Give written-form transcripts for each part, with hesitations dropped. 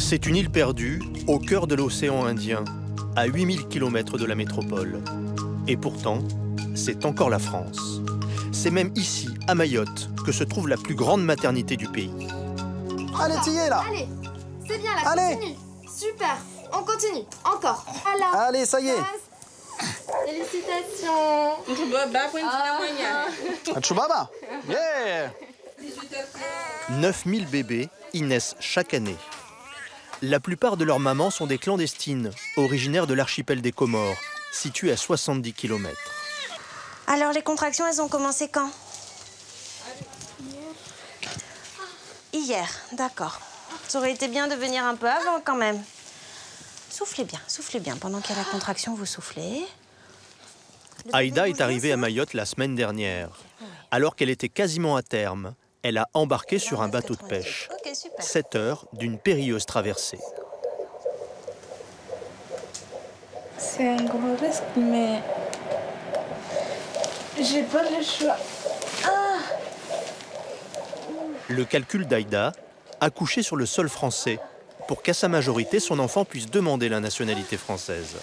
C'est une île perdue au cœur de l'océan Indien, à 8000 km de la métropole. Et pourtant, c'est encore la France. C'est même ici, à Mayotte, que se trouve la plus grande maternité du pays. Allez, t'y es là. Allez, c'est bien là, allez. Continue. Super, on continue, encore. Voilà. Allez, ça y est. Félicitations. Chubaba. Yeah. 9000 bébés y naissent chaque année. La plupart de leurs mamans sont des clandestines, originaires de l'archipel des Comores, situé à 70 km. Alors, les contractions, elles ont commencé quand? Hier, d'accord. Ça aurait été bien de venir un peu avant, quand même. Soufflez bien. Pendant qu'il y a la contraction, vous soufflez. Aïda est arrivée à Mayotte la semaine dernière. Alors qu'elle était quasiment à terme, elle a embarqué sur un bateau de pêche. 7 heures d'une périlleuse traversée. C'est un gros risque, mais j'ai pas le choix. Le calcul d'Aïda, accoucher sur le sol français, pour qu'à sa majorité, son enfant puisse demander la nationalité française.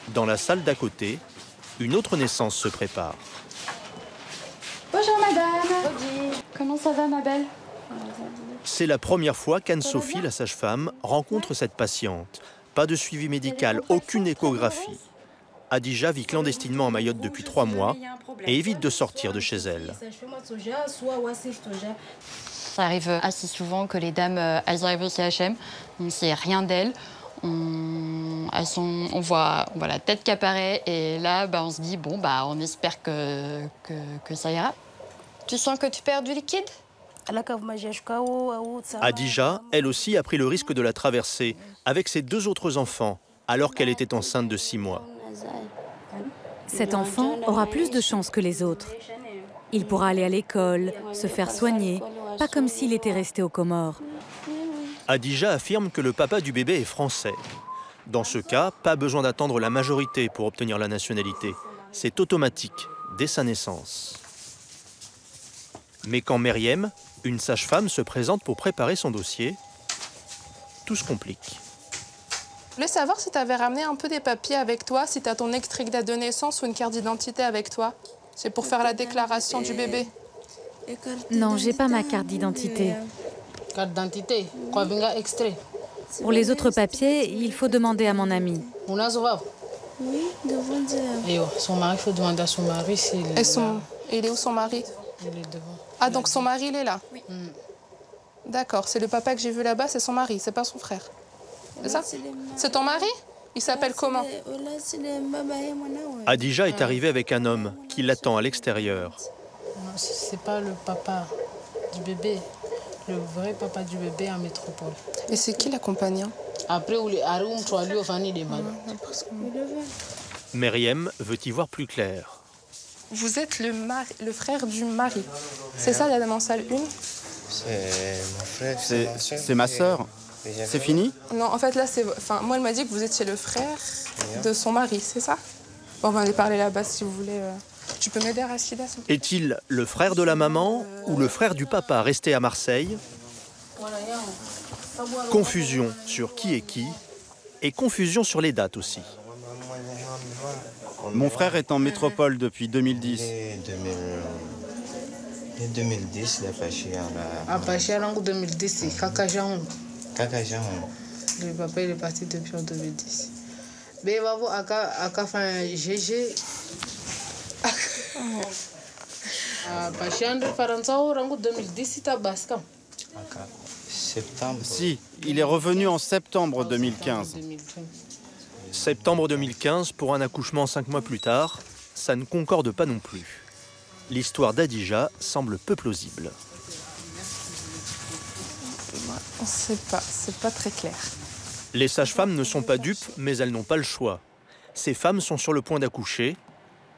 Dans la salle d'à côté, une autre naissance se prépare. Bonjour madame. Comment ça va ma belle? C'est la première fois qu'Anne-Sophie, la sage-femme, rencontre cette patiente. Pas de suivi médical, aucune échographie. Adija vit clandestinement à Mayotte depuis 3 mois et évite de sortir de chez elle. Ça arrive assez souvent que les dames elles arrivent au CHM, on ne sait rien d'elles, on voit la tête qui apparaît et là on se dit bon on espère que ça ira. Tu sens que tu perds du liquide? Adija, elle aussi, a pris le risque de la traverser avec ses 2 autres enfants alors qu'elle était enceinte de 6 mois. Cet enfant aura plus de chance que les autres. Il pourra aller à l'école, se faire soigner, pas comme s'il était resté aux Comores. Adija affirme que le papa du bébé est français. Dans ce cas, pas besoin d'attendre la majorité pour obtenir la nationalité. C'est automatique, dès sa naissance. Mais quand Myriam, une sage-femme, se présente pour préparer son dossier, tout se complique. Je voulais savoir si tu avais ramené un peu des papiers avec toi, si tu as ton extrait de naissance ou une carte d'identité avec toi. C'est pour faire la déclaration du bébé. Non, j'ai pas ma carte d'identité. Carte d'identité, extrait. Pour les autres papiers, il faut demander à mon ami. Oui, devant dire. Son mari, il faut demander à son mari s'il est là. Il est où son mari? Il est devant. Ah, donc son mari, il est là? Oui. D'accord, c'est le papa que j'ai vu là-bas, c'est son mari, c'est pas son frère. C'est ça? C'est ton mari? Il s'appelle comment? Adija est arrivée avec un homme qui l'attend à l'extérieur. Non, c'est pas le papa du bébé. Le vrai papa du bébé en métropole. Et c'est qui l'accompagnant? Après, Myriam veut y voir plus clair. Vous êtes le frère du mari. C'est ça, la dame en salle 1? C'est mon frère. C'est ma sœur. C'est fini? Non, en fait, là, moi, elle m'a dit que vous étiez le frère de son mari, c'est ça? Bon, on va aller parler là-bas si vous voulez. Tu peux m'aider, Rachida? Est-il le frère de la maman ou le frère du papa resté à Marseille? Confusion sur qui est qui et confusion sur les dates aussi. Mon frère est en métropole depuis 2010. 2010, il est fâché en 2010, c'est Kakajan. Kakajan. Le papa, il est parti depuis en 2010. Mais bravo, Aka fait un GG. Septembre. Si, il est revenu en septembre 2015. Septembre 2015, pour un accouchement 5 mois plus tard, ça ne concorde pas non plus. L'histoire d'Adija semble peu plausible. On sait pas, c'est pas très clair. Les sages-femmes ne sont pas dupes, mais elles n'ont pas le choix. Ces femmes sont sur le point d'accoucher.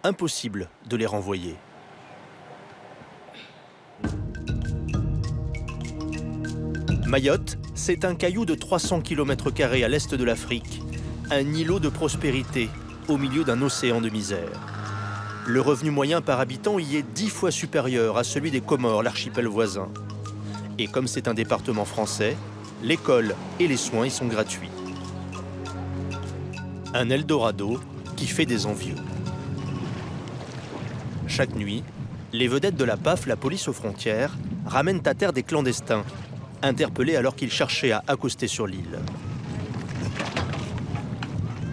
Impossible de les renvoyer. Mayotte, c'est un caillou de 300 km² à l'est de l'Afrique, un îlot de prospérité au milieu d'un océan de misère. Le revenu moyen par habitant y est 10 fois supérieur à celui des Comores, l'archipel voisin. Et comme c'est un département français, l'école et les soins y sont gratuits. Un Eldorado qui fait des envieux. Chaque nuit, les vedettes de la PAF, la police aux frontières, ramènent à terre des clandestins, interpellés alors qu'ils cherchaient à accoster sur l'île.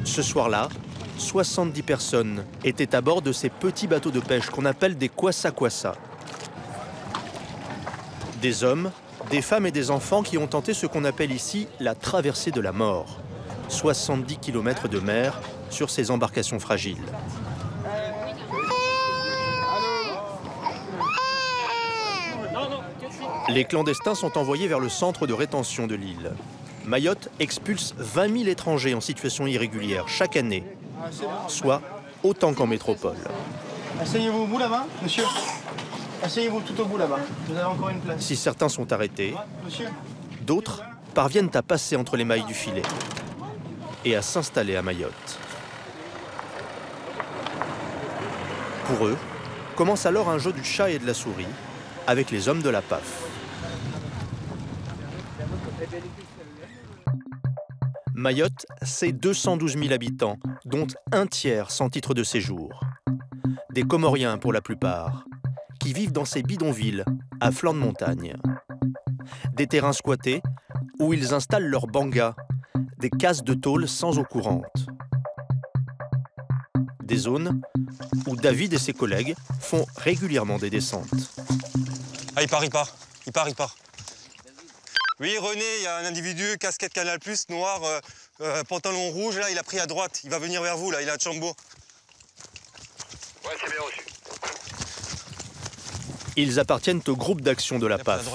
Ce soir-là, 70 personnes étaient à bord de ces petits bateaux de pêche qu'on appelle des kwassa-kwassa. Des hommes, des femmes et des enfants qui ont tenté ce qu'on appelle ici la traversée de la mort. 70 km de mer sur ces embarcations fragiles. Les clandestins sont envoyés vers le centre de rétention de l'île. Mayotte expulse 20 000 étrangers en situation irrégulière chaque année, soit autant qu'en métropole. Asseyez-vous au bout là-bas, monsieur. Asseyez-vous tout au bout là-bas. Vous avez encore une place. Si certains sont arrêtés, d'autres parviennent à passer entre les mailles du filet et à s'installer à Mayotte. Pour eux, commence alors un jeu du chat et de la souris avec les hommes de la PAF. Mayotte, c'est 212 000 habitants, dont un tiers sans titre de séjour. Des Comoriens pour la plupart, qui vivent dans ces bidonvilles, à flanc de montagne. Des terrains squattés où ils installent leurs bangas, des cases de tôle sans eau courante. Des zones où David et ses collègues font régulièrement des descentes. Ah, il part. Oui, René, il y a un individu, casquette Canal+, noir, pantalon rouge, là, il a pris à droite. Il va venir vers vous, là, il est à Tchambo. Ouais, c'est bien reçu. Ils appartiennent au groupe d'action de la PAF.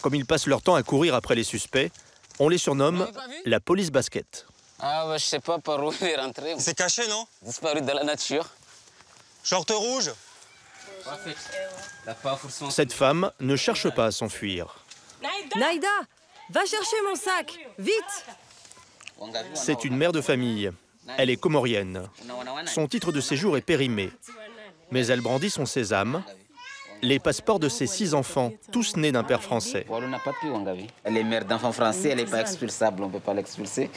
Comme ils passent leur temps à courir après les suspects, on les surnomme la police basket. Ah, bah, je sais pas par où il est rentré. C'est caché, non? Disparu dans la nature. Short rouge. Cette femme ne cherche pas à s'enfuir. Naïda, va chercher mon sac, vite! C'est une mère de famille. Elle est comorienne. Son titre de séjour est périmé. Mais elle brandit son sésame, les passeports de ses 6 enfants, tous nés d'un père français. Elle est mère d'enfants français, elle n'est pas expulsable, on ne peut pas l'expulser.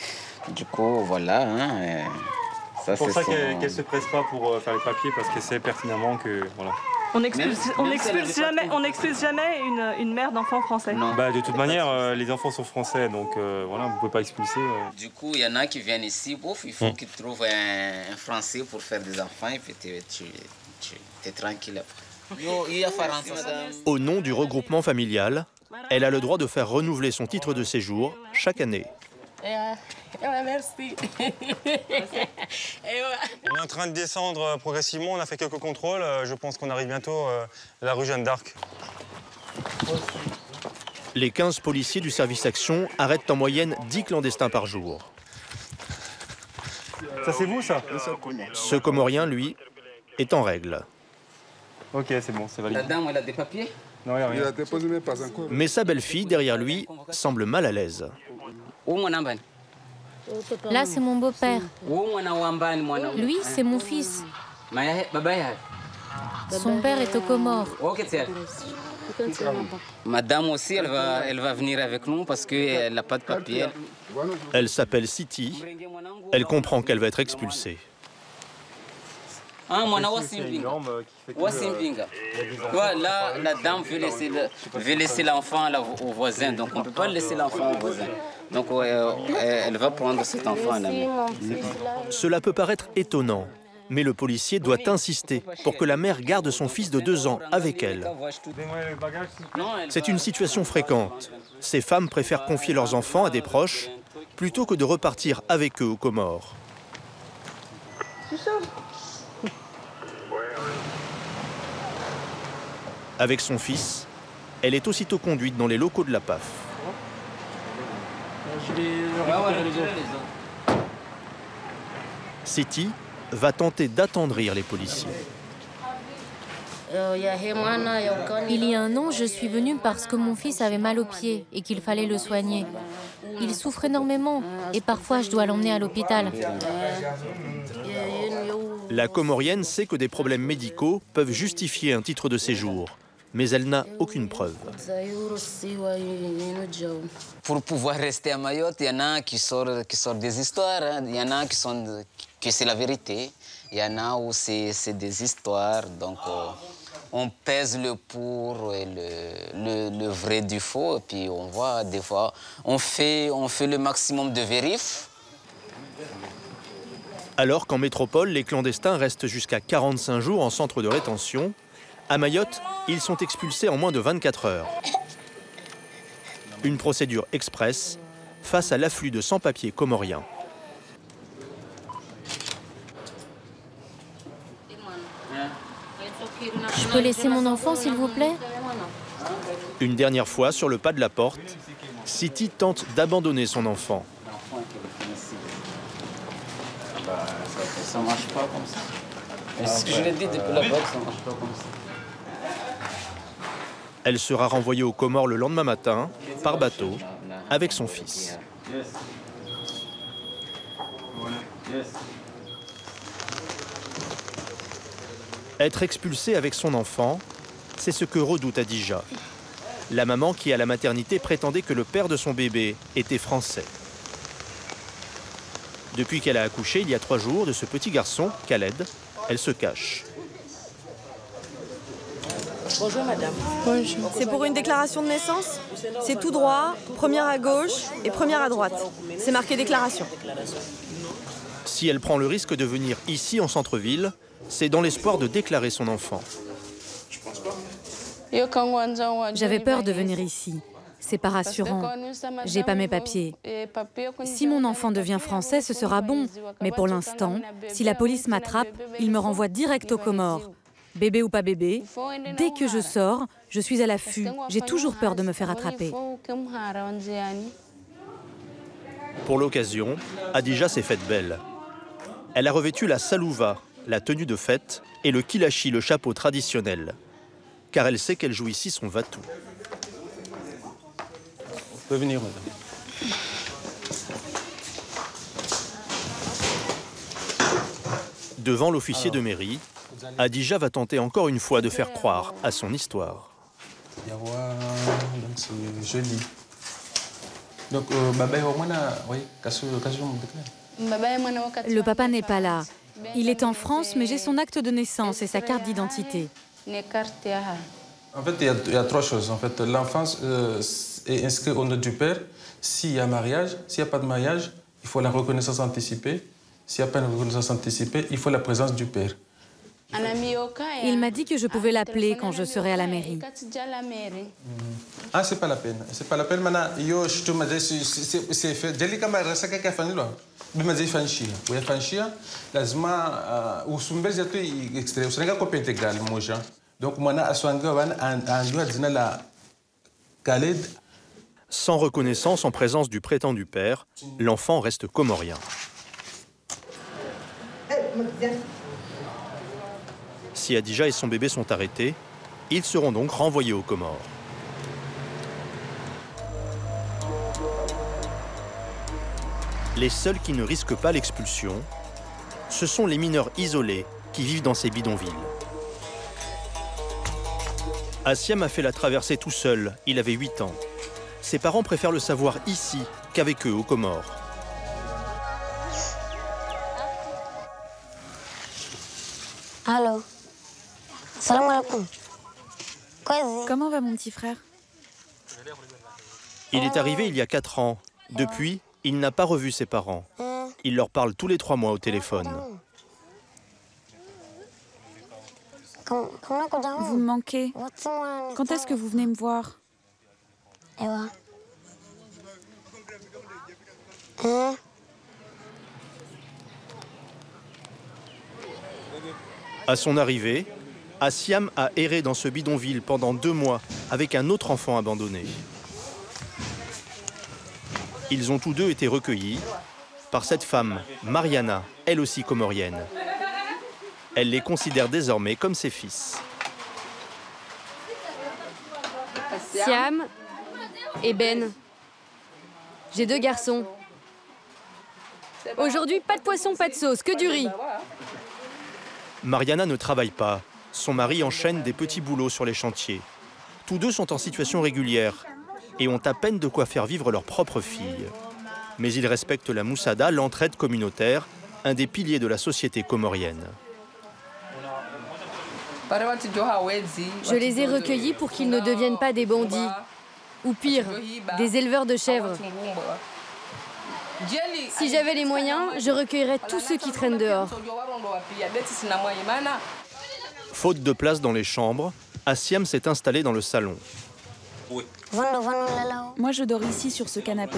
Du coup, voilà. C'est pour ça qu'elle ne se presse pas pour faire les papiers, parce qu'elle sait pertinemment que... Voilà. On n'expulse jamais une mère d'enfants français. Non. Bah, de toute manière, les enfants sont français, donc voilà, vous ne pouvez pas expulser. Du coup, il y en a qui viennent ici, il faut qu'ils trouvent un Français pour faire des enfants, et puis tu es tranquille après. Au nom du regroupement familial, elle a le droit de faire renouveler son titre de séjour chaque année. Merci. On est en train de descendre progressivement, on a fait quelques contrôles. Je pense qu'on arrive bientôt à la rue Jeanne d'Arc. Les 15 policiers du service action arrêtent en moyenne 10 clandestins par jour. Ça, c'est vous, ça? Ce Comorien, lui, est en règle. Ok, c'est bon, c'est validé. La dame, elle a des papiers? Non, il n'y a rien. Mais sa belle-fille, derrière lui, semble mal à l'aise. Là, c'est mon beau-père. Lui, c'est mon fils. Son père est aux Comores. Madame aussi, elle va venir avec nous parce qu'elle n'a pas de papier. Elle s'appelle Siti. Elle comprend qu'elle va être expulsée. Là, la dame veut laisser l'enfant au voisin, donc on ne peut pas laisser l'enfant au voisin. Donc elle va prendre cet enfant en ami. Cela peut paraître étonnant, mais le policier doit insister pour que la mère garde son fils de 2 ans avec elle. C'est une situation fréquente. Ces femmes préfèrent confier leurs enfants à des proches plutôt que de repartir avec eux aux Comores. Avec son fils, elle est aussitôt conduite dans les locaux de la PAF. Siti va tenter d'attendrir les policiers. Il y a un an, je suis venue parce que mon fils avait mal au pied et qu'il fallait le soigner. Il souffre énormément et parfois je dois l'emmener à l'hôpital. La Comorienne sait que des problèmes médicaux peuvent justifier un titre de séjour. mais elle n'a aucune preuve. Pour pouvoir rester à Mayotte, il y en a qui sortent des histoires, hein. Il y en a que c'est la vérité, il y en a où c'est des histoires, donc on pèse le pour et le vrai du faux, et puis on voit des fois, on fait le maximum de vérif. Alors qu'en métropole, les clandestins restent jusqu'à 45 jours en centre de rétention, à Mayotte, ils sont expulsés en moins de 24 heures. Une procédure express face à l'afflux de sans-papiers comoriens. Je peux laisser mon enfant, s'il vous plaît? Une dernière fois, sur le pas de la porte, Siti tente d'abandonner son enfant. Ça ne marche pas comme ça. C'est ce que je l'ai dit depuis la boîte, ça ne marche pas comme ça. Elle sera renvoyée aux Comores le lendemain matin, par bateau, avec son fils. Être expulsée avec son enfant, c'est ce que redoute Adija. La maman qui, à la maternité, prétendait que le père de son bébé était français. Depuis qu'elle a accouché, il y a 3 jours, de ce petit garçon, Khaled, elle se cache. Bonjour madame. Bonjour. C'est pour une déclaration de naissance? C'est tout droit, première à gauche et première à droite. C'est marqué déclaration. Si elle prend le risque de venir ici en centre-ville, c'est dans l'espoir de déclarer son enfant. J'avais peur de venir ici. C'est pas rassurant. J'ai pas mes papiers. Si mon enfant devient français, ce sera bon. Mais pour l'instant, si la police m'attrape, il me renvoie direct aux Comores. Bébé ou pas bébé, dès que je sors, je suis à l'affût. J'ai toujours peur de me faire attraper. Pour l'occasion, Adija s'est faite belle. Elle a revêtu la salouva, la tenue de fête, et le kilachi, le chapeau traditionnel. Car elle sait qu'elle joue ici son vatou. Vous pouvez venir, madame. Devant l'officier de mairie, Adija va tenter encore une fois de faire croire à son histoire. Donc c'est joli. Donc, Le papa n'est pas là. Il est en France, mais j'ai son acte de naissance et sa carte d'identité. En fait, il y a 3 choses. En fait, l'enfant est inscrit au nom du père. S'il y a mariage, s'il n'y a pas de mariage, il faut la reconnaissance anticipée. S'il n'y a pas de reconnaissance anticipée, il faut la présence du père. Il m'a dit que je pouvais l'appeler quand je serai à la mairie. Ah, c'est pas la peine. C'est pas la peine. Maintenant, je te dis, c'est fait. Dès que je suis à famille, je me dis fanchia. Oui, fanchia. Lazima, ou sumbel jatu extrait. Ce n'est pas copie intégrale, moi. Donc, maintenant, à Swanga, on a dit la Khaled. Sans reconnaissance en présence du prétendu père, l'enfant reste comorien. Si Adija et son bébé sont arrêtés, ils seront donc renvoyés aux Comores. Les seuls qui ne risquent pas l'expulsion, ce sont les mineurs isolés qui vivent dans ces bidonvilles. Assiam a fait la traversée tout seul, il avait 8 ans. Ses parents préfèrent le savoir ici qu'avec eux aux Comores. Allô. Salam alaikum. Comment va mon petit frère? Il est arrivé il y a 4 ans. Depuis, il n'a pas revu ses parents. Il leur parle tous les 3 mois au téléphone. Vous me manquez. Quand est-ce que vous venez me voir? À son arrivée, Assiam a erré dans ce bidonville pendant 2 mois avec un autre enfant abandonné. Ils ont tous deux été recueillis par cette femme, Mariana, elle aussi comorienne. Elle les considère désormais comme ses fils. Siam et Ben. J'ai 2 garçons. Aujourd'hui, pas de poisson, pas de sauce, que du riz. Mariana ne travaille pas. Son mari enchaîne des petits boulots sur les chantiers. Tous deux sont en situation régulière et ont à peine de quoi faire vivre leur propre fille. Mais ils respectent la moussada, l'entraide communautaire, un des piliers de la société comorienne. Je les ai recueillis pour qu'ils ne deviennent pas des bandits. Ou pire, des éleveurs de chèvres. Si j'avais les moyens, je recueillerais tous ceux qui traînent dehors. Faute de place dans les chambres, Assiam s'est installé dans le salon. Moi, je dors ici sur ce canapé.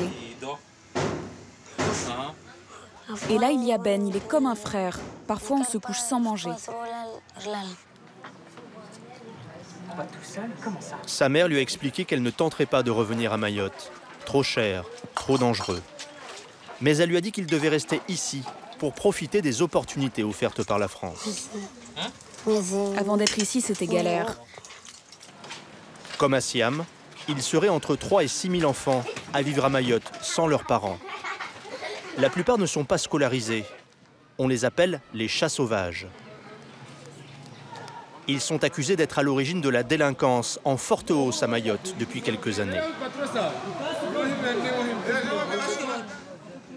Et là, il y a Ben, il est comme un frère. Parfois, on se couche sans manger. Sa mère lui a expliqué qu'elle ne tenterait pas de revenir à Mayotte. Trop cher, trop dangereux. Mais elle lui a dit qu'il devait rester ici pour profiter des opportunités offertes par la France. Avant d'être ici, c'était galère. Comme à Siam, il serait entre 3 et 6 000 enfants à vivre à Mayotte sans leurs parents. La plupart ne sont pas scolarisés. On les appelle les chats sauvages. Ils sont accusés d'être à l'origine de la délinquance en forte hausse à Mayotte depuis quelques années.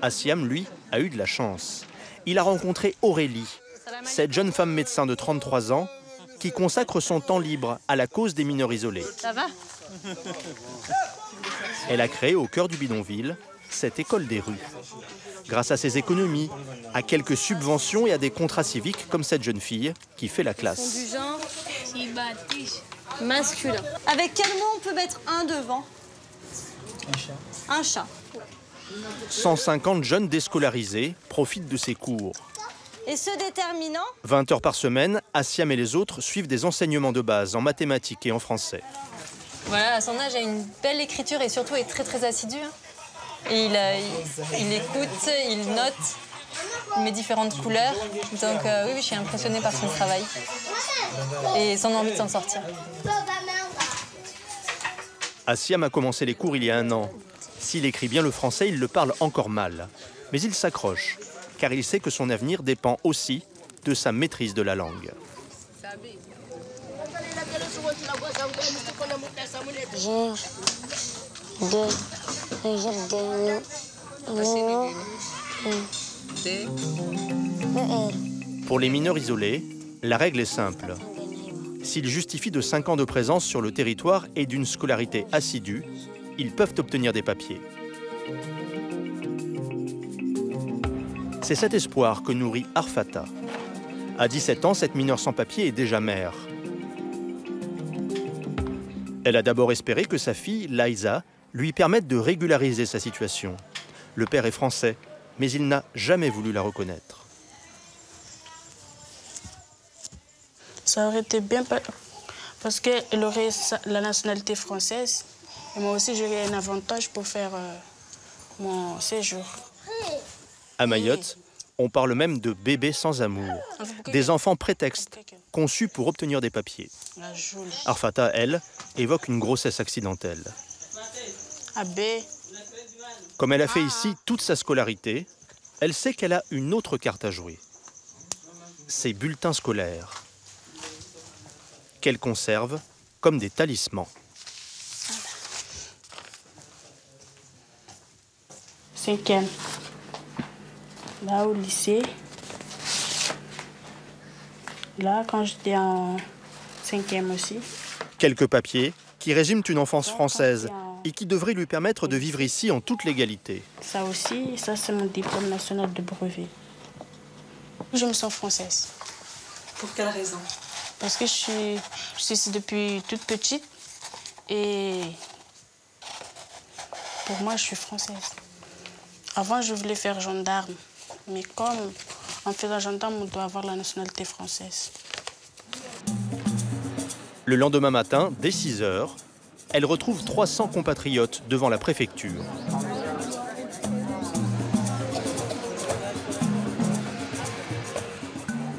Assiam, lui, a eu de la chance. Il a rencontré Aurélie, cette jeune femme médecin de 33 ans qui consacre son temps libre à la cause des mineurs isolés. Ça va? Elle a créé au cœur du bidonville cette école des rues. Grâce à ses économies, à quelques subventions et à des contrats civiques comme cette jeune fille qui fait la classe. Du genre masculin. Avec quel mot on peut mettre un devant? Un chat. 150 jeunes déscolarisés profitent de ces cours. Et ce déterminant? 20 heures par semaine, Assiam et les autres suivent des enseignements de base en mathématiques et en français. Voilà, à son âge, il a une belle écriture et surtout est très assidu. Et il écoute, il note, il met différentes couleurs. Donc oui, je suis impressionnée par son travail et son envie de s'en sortir. Assiam a commencé les cours il y a 1 an. S'il écrit bien le français, il le parle encore mal. Mais il s'accroche, car il sait que son avenir dépend aussi de sa maîtrise de la langue. Pour les mineurs isolés, la règle est simple. S'ils justifient de 5 ans de présence sur le territoire et d'une scolarité assidue, ils peuvent obtenir des papiers. C'est cet espoir que nourrit Arfata. À 17 ans, cette mineure sans papier est déjà mère. Elle a d'abord espéré que sa fille, Laïsa, lui permette de régulariser sa situation. Le père est français, mais il n'a jamais voulu la reconnaître. Ça aurait été bien parce qu'elle aurait la nationalité française. Et moi aussi, j'aurais un avantage pour faire mon séjour. À Mayotte, on parle même de bébés sans amour, des enfants prétextes conçus pour obtenir des papiers. Arfata, elle, évoque une grossesse accidentelle. Comme elle a fait ici toute sa scolarité, elle sait qu'elle a une autre carte à jouer. Ses bulletins scolaires, qu'elle conserve comme des talismans. 5e. Là, au lycée. Là, quand j'étais en 5e aussi. Quelques papiers qui résument une enfance française et qui devraient lui permettre de vivre ici en toute légalité. Ça aussi, ça c'est mon diplôme national de brevet. Je me sens française. Pour quelle raison? Parce que je suis ici depuis toute petite et pour moi, je suis française. Avant, je voulais faire gendarme, mais comme en faisant gendarme, on doit avoir la nationalité française. Le lendemain matin, dès 6 h, elle retrouve 300 compatriotes devant la préfecture.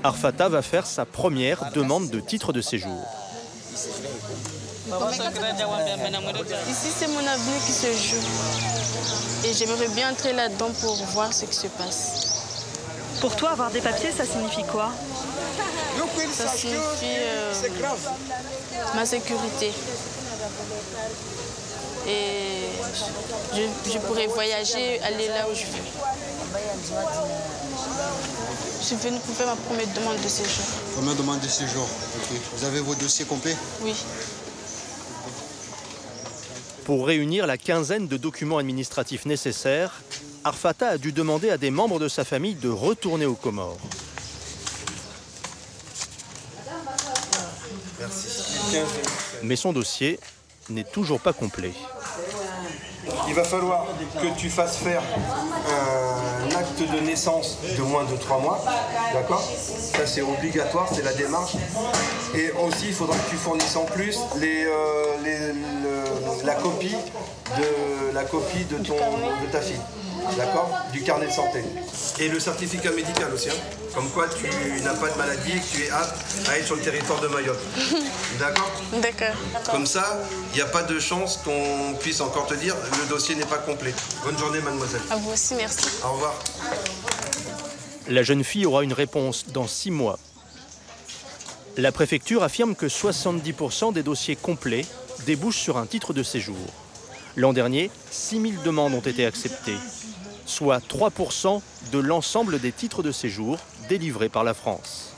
Arfata va faire sa première demande de titre de séjour. Ici, c'est mon avenir qui se joue. Et j'aimerais bien entrer là-dedans pour voir ce qui se passe. Pour toi, avoir des papiers, ça signifie quoi? Ça signifie ma sécurité. Et je pourrais voyager, aller là où je veux. Je suis venue pour faire ma première demande de séjour. Première demande de séjour, ok. Vous avez vos dossiers complets? Oui. Pour réunir la quinzaine de documents administratifs nécessaires, Arfata a dû demander à des membres de sa famille de retourner aux Comores. Merci. Mais son dossier n'est toujours pas complet. Il va falloir que tu fasses faire un acte de naissance de moins de 3 mois, d'accord? Ça c'est obligatoire, c'est la démarche. Et aussi il faudra que tu fournisses en plus la copie de ta fille, d'accord? Du carnet de santé. Et le certificat médical aussi, hein, comme quoi tu n'as pas de maladie et que tu es apte à être sur le territoire de Mayotte. D'accord? D'accord. Comme ça, il n'y a pas de chance qu'on puisse encore te dire le dossier n'est pas complet. Bonne journée, mademoiselle. À vous aussi, merci. Au revoir. La jeune fille aura une réponse dans 6 mois. La préfecture affirme que 70% des dossiers complets débouchent sur un titre de séjour. L'an dernier, 6000 demandes ont été acceptées, soit 3% de l'ensemble des titres de séjour délivrés par la France.